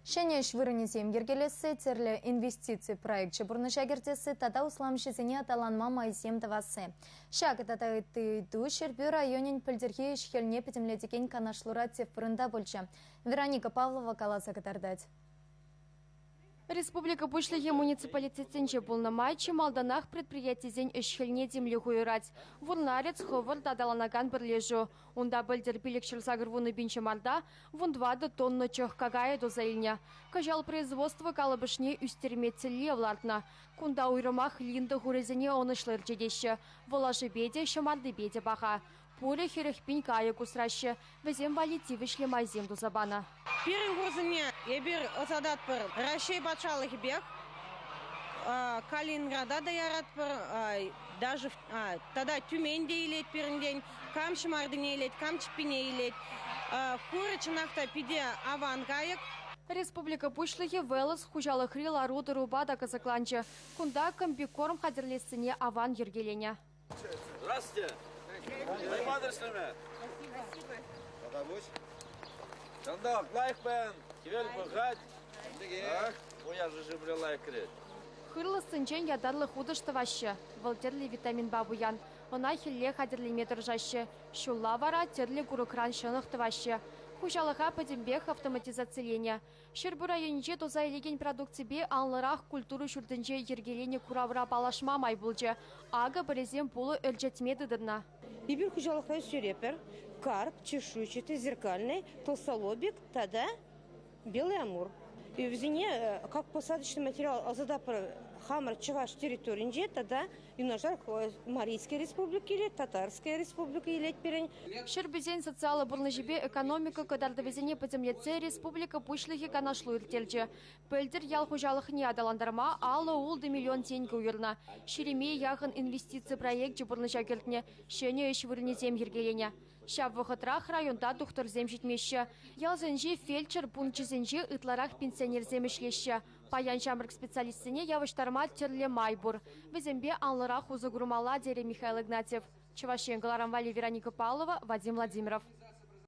Шенеш вырынезем ергелесі терлі инвестиции проектче бұрныша кертесі тата усламшызыне аталанма майзем тавасы. Шак тата ыйду Шербю районен пілдерге ішхеліне петімледеген канашлура цифрында бөлчі. Вероника Павлова каласа катардать. Республика Бушлыге муниципалитетенче булнамай чемалданах предприятизен ішхеліне демлі хуйрать. Вурнарец ховыр тадаланаган бірлежу. Унда білдер билік шылсагырвуны бинче марда, вундвады тонны чөх кагая дозайльня. Кажал производство калабышне үстерме целле влартна. Кунда уйрымах линды хурезене онышлыр жедеші. Волажы беде, шамарды беде баха. Пуле херехпин кая кусраще. Везем валитивишле майзем дузабана. Первым грузине ебер осадат пыр Россия батшалых бег, Калининграда да ярат пыр, даже тогда Тюмень дейлет первый день, Камчы мардыне елет, Камчы пине елет, Хурычынақта пиде авангайык. Республика Бушлыге велос хужалы хрила руды рубада казакланчы. Кунда комбикорм хадерлесіне аван ергелене. Здравствуйте. Спасибо. Тандақ, лайк бән, кевел бұғат. Оя жыжымры лайк рет. Хырлы сынчен ядарлы худышты вашы. Валтерлі витамин бабуян. Она хилле хадерлі метр жашы. Шулла вара терлі гурукран шынықты вашы. Хужалыға падембех автоматизацияление. Шербу районче тозайлеген продукцибе анлырах культуру шүрдінче ергелене куравра балашма май бұлчы. Ага бірезен пулы өлчетмедідірна. Ибір хужалықта сюрепер, карп, чешуйчатый, зеркальный, толстолобик, тогда белый амур. И в зине, как посадочный материал, азадапр хамар чаваш территории, тогда юнажар Марийская республика или Татарская республика или перень. Шербезен социалы бұрнышыбе экономика кадардавезене подемлеце республика Бушлыге канашлу иртелчі. Пөлдір ял хужалық не адаландарма, алы улды миллион тенгі уйырна. Шереме яғын инвестиция проект бұрныша келтіне, шене үш вырнезем ергелене. Шап вғытрах районда дұқтыр зем жетмеші. Ялзенже фельдшер пункчызенже ытларах пенсионер земешлеші. Паян жамрық специалистіне явыштарма терле майбур. Везембе анлырах узы гурмала дере Михаил Игнатьев. Чувашен Галарамвали Вероника Павлова, Вадим Владимиров.